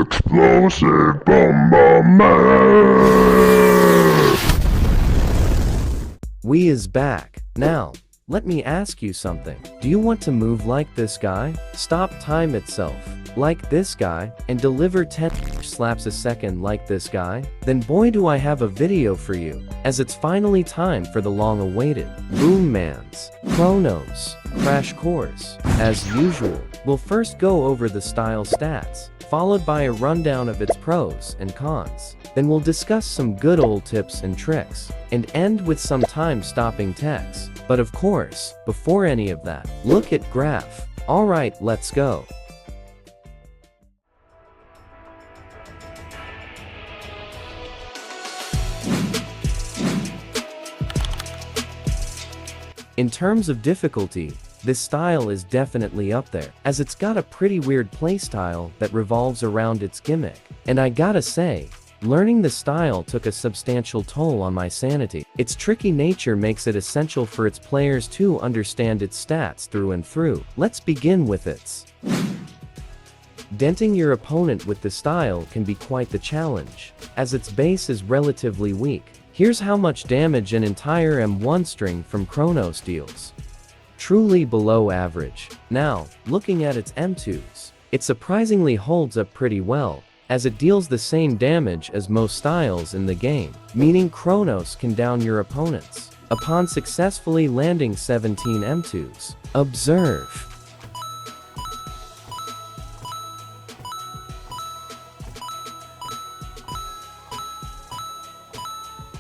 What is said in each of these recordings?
Explosive Bombardment! We is back. Now, let me ask you something. Do you want to move like this guy? Stop time itself like this guy, and deliver 10 slaps a second like this guy? Then boy do I have a video for you, as it's finally time for the long-awaited Boom Man's Chronos Crash Course. As usual, we'll first go over the style stats, followed by a rundown of its pros and cons. Then we'll discuss some good old tips and tricks, and end with some time-stopping techs. But of course, before any of that, look at graph. Alright, let's go. In terms of difficulty, this style is definitely up there, as it's got a pretty weird playstyle that revolves around its gimmick. And I gotta say, learning the style took a substantial toll on my sanity. Its tricky nature makes it essential for its players to understand its stats through and through. Let's begin with its. Denting your opponent with the style can be quite the challenge, as its base is relatively weak. Here's how much damage an entire M1 string from Chronos deals. Truly below average. Now, looking at its M2s, it surprisingly holds up pretty well, as it deals the same damage as most styles in the game, meaning Chronos can down your opponents upon successfully landing 17 M2s. Observe.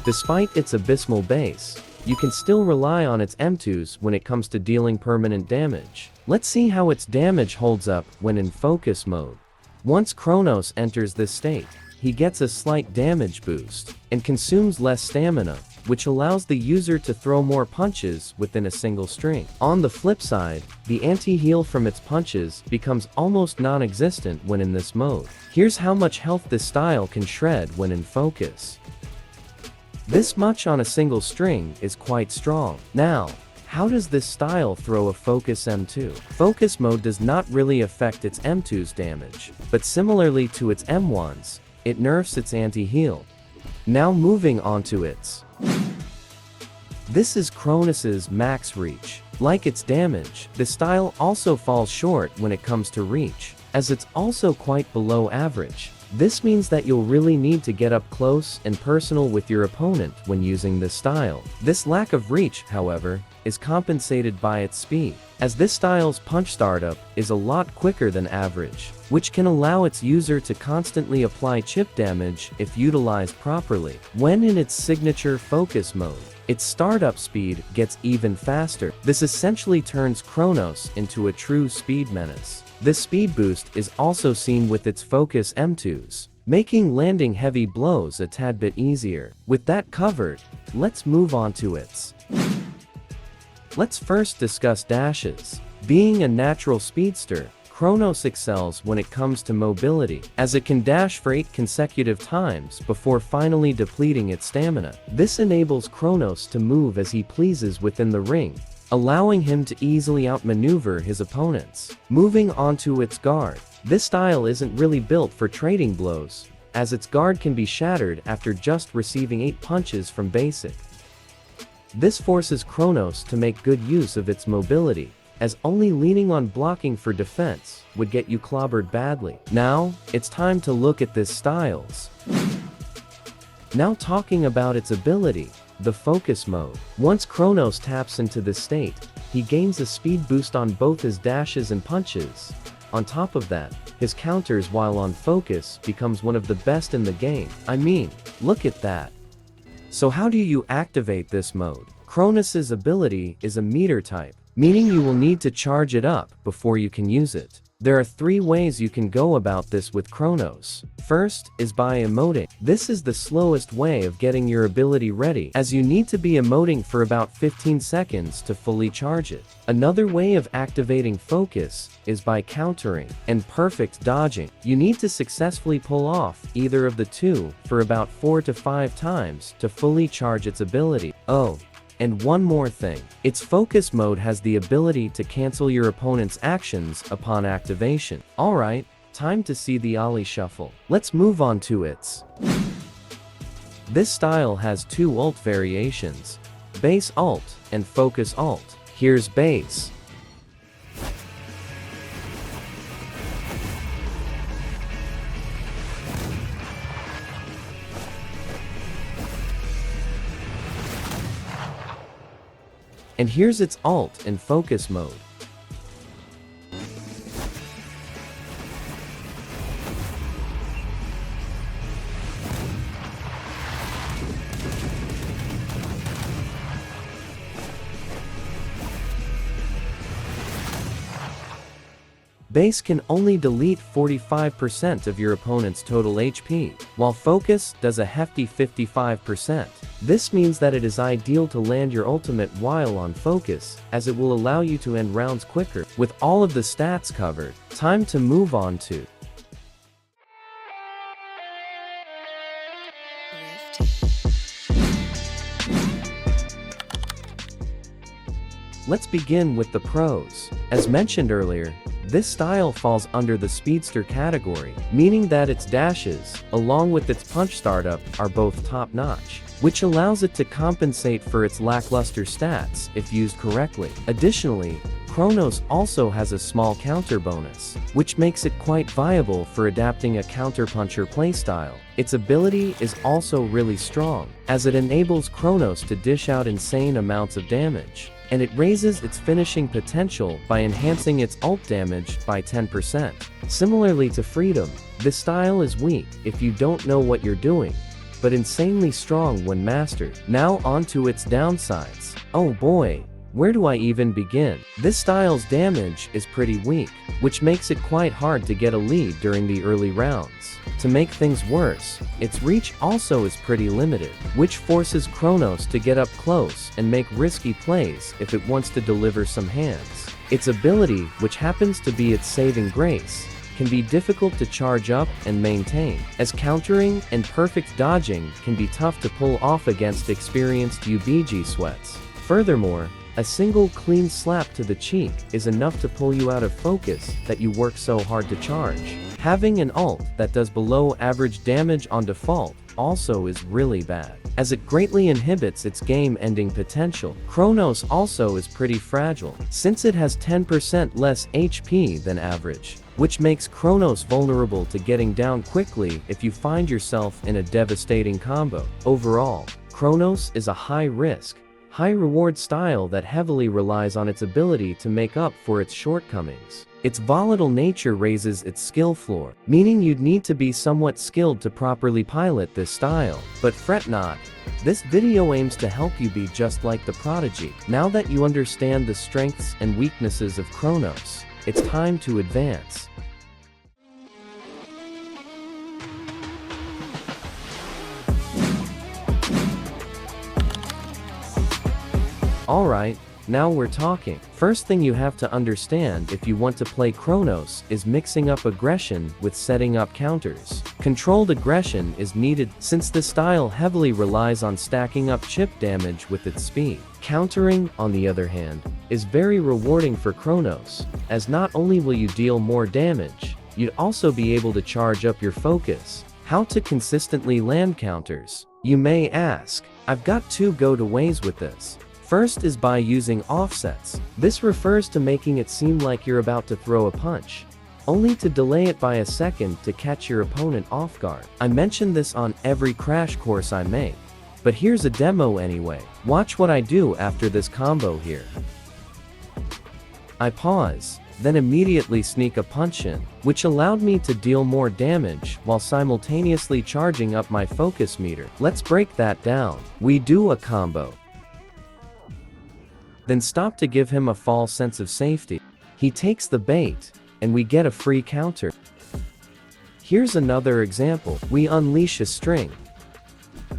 Despite its abysmal base, you can still rely on its M2s when it comes to dealing permanent damage. Let's see how its damage holds up when in focus mode. Once Chronos enters this state, he gets a slight damage boost, and consumes less stamina, which allows the user to throw more punches within a single string. On the flip side, the anti-heal from its punches becomes almost non-existent when in this mode. Here's how much health this style can shred when in focus. This much on a single string is quite strong. Now, how does this style throw a focus M2? Focus mode does not really affect its M2's damage, but similarly to its M1's, it nerfs its anti-heal. Now moving on to its. This is Chronos's max reach. Like its damage, the style also falls short when it comes to reach, as it's also quite below average. This means that you'll really need to get up close and personal with your opponent when using this style. This lack of reach, however, is compensated by its speed, as this style's punch startup is a lot quicker than average, which can allow its user to constantly apply chip damage if utilized properly. When in its signature focus mode, its startup speed gets even faster. This essentially turns Chronos into a true speed menace. This speed boost is also seen with its focus M2s, making landing heavy blows a tad bit easier. With that covered, let's move on to its. Let's first discuss dashes. Being a natural speedster, Chronos excels when it comes to mobility, as it can dash for 8 consecutive times before finally depleting its stamina. This enables Chronos to move as he pleases within the ring, allowing him to easily outmaneuver his opponents. Moving on to its guard. This style isn't really built for trading blows, as its guard can be shattered after just receiving 8 punches from basic. This forces Chronos to make good use of its mobility, as only leaning on blocking for defense would get you clobbered badly. Now, it's time to look at this styles. Now talking about its ability, the focus mode. Once Chronos taps into this state, he gains a speed boost on both his dashes and punches. On top of that, his counters while on focus becomes one of the best in the game. I mean, look at that. So how do you activate this mode? Chronos's ability is a meter type, meaning you will need to charge it up before you can use it. There are 3 ways you can go about this with Chronos. First is by emoting. This is the slowest way of getting your ability ready, as you need to be emoting for about 15 seconds to fully charge it. Another way of activating focus is by countering and perfect dodging. You need to successfully pull off either of the 2 for about 4 to 5 times to fully charge its ability. Oh, and one more thing, its focus mode has the ability to cancel your opponent's actions upon activation. Alright, Time to see the ollie shuffle. Let's move on to its. This style has two ult variations, base ult and focus ult. Here's base. And here's its ult in focus mode. Base can only delete 45% of your opponent's total HP, while focus does a hefty 55%. This means that it is ideal to land your ultimate while on focus, as it will allow you to end rounds quicker. With all of the stats covered, time to move on to Let's begin with the pros. As mentioned earlier, this style falls under the speedster category, meaning that its dashes, along with its punch startup, are both top-notch, which allows it to compensate for its lackluster stats if used correctly. Additionally, Chronos also has a small counter bonus, which makes it quite viable for adapting a counterpuncher playstyle. Its ability is also really strong, as it enables Chronos to dish out insane amounts of damage, and it raises its finishing potential by enhancing its ult damage by 10%. Similarly to Freedom, this style is weak if you don't know what you're doing, but insanely strong when mastered. Now onto its downsides. Oh boy, where do I even begin? This style's damage is pretty weak, which makes it quite hard to get a lead during the early rounds. To make things worse, its reach also is pretty limited, which forces Chronos to get up close and make risky plays if it wants to deliver some hands. Its ability, which happens to be its saving grace, can be difficult to charge up and maintain, as countering and perfect dodging can be tough to pull off against experienced UBG sweats. Furthermore, a single clean slap to the cheek is enough to pull you out of focus that you work so hard to charge. Having an ult that does below average damage on default also is really bad, as it greatly inhibits its game-ending potential. Chronos also is pretty fragile, since it has 10% less HP than average, which makes Chronos vulnerable to getting down quickly if you find yourself in a devastating combo. Overall, Chronos is a high-risk, high-reward style that heavily relies on its ability to make up for its shortcomings. Its volatile nature raises its skill floor, meaning you'd need to be somewhat skilled to properly pilot this style. But fret not, this video aims to help you be just like the prodigy. Now that you understand the strengths and weaknesses of Chronos, it's time to advance. Alright, now we're talking. First thing you have to understand if you want to play Chronos is mixing up aggression with setting up counters. Controlled aggression is needed since the style heavily relies on stacking up chip damage with its speed. Countering, on the other hand, is very rewarding for Chronos, as not only will you deal more damage, you'd also be able to charge up your focus. How to consistently land counters? You may ask. I've got two go-to ways with this. First is by using offsets. This refers to making it seem like you're about to throw a punch, only to delay it by a second to catch your opponent off guard. I mention this on every crash course I make, but here's a demo anyway. Watch what I do after this combo here. I pause, then immediately sneak a punch in, which allowed me to deal more damage while simultaneously charging up my focus meter. Let's break that down. We do a combo, then stop to give him a false sense of safety. He takes the bait, and we get a free counter. Here's another example. We unleash a string.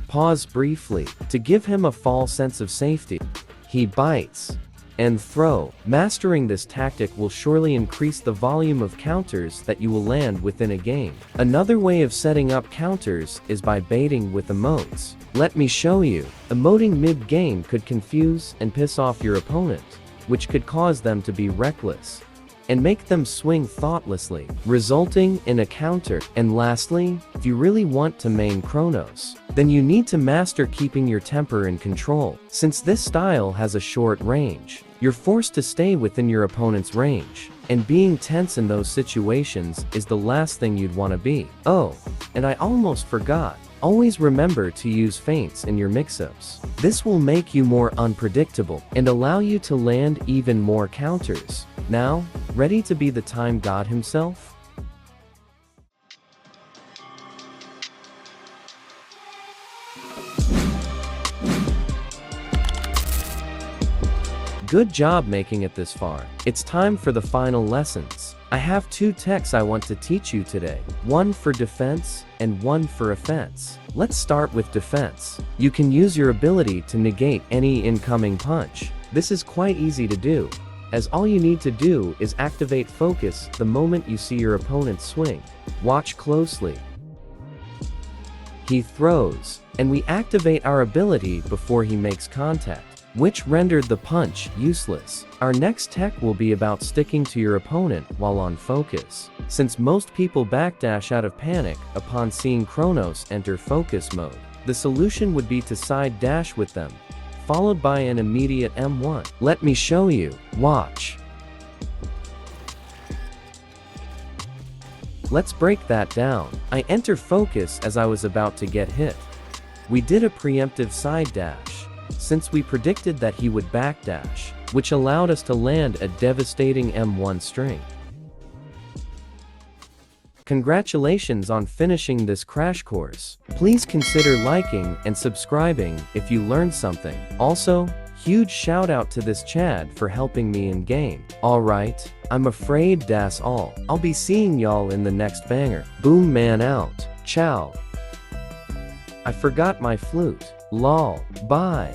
Pause briefly, to give him a false sense of safety. He bites, and throw. Mastering this tactic will surely increase the volume of counters that you will land within a game. Another way of setting up counters is by baiting with emotes. Let me show you. Emoting mid-game could confuse and piss off your opponent, which could cause them to be reckless. and make them swing thoughtlessly, resulting in a counter. And lastly, if you really want to main Chronos, then you need to master keeping your temper in control. Since this style has a short range, you're forced to stay within your opponent's range, and being tense in those situations is the last thing you'd want to be. Oh, and I almost forgot. Always remember to use feints in your mix-ups. This will make you more unpredictable and allow you to land even more counters. Now, ready to be the time god himself? Good job making it this far. It's time for the final lessons. I have 2 techs I want to teach you today. One for defense and one for offense. Let's start with defense. You can use your ability to negate any incoming punch. This is quite easy to do, as all you need to do is activate focus the moment you see your opponent swing. Watch closely. He throws, and we activate our ability before he makes contact, which rendered the punch useless. Our next tech will be about sticking to your opponent while on focus, since most people backdash out of panic upon seeing Chronos enter focus mode. The solution would be to side dash with them, followed by an immediate M1. Let me show you. Watch. Let's break that down. I enter focus as I was about to get hit. We did a preemptive side dash, since we predicted that he would backdash, which allowed us to land a devastating M1 string. Congratulations on finishing this crash course. Please consider liking and subscribing if you learned something. Also, huge shout out to this Chad for helping me in game. Alright, I'm afraid that's all. I'll be seeing y'all in the next banger. Boom man out. Ciao. I forgot my flute. Lol. Bye.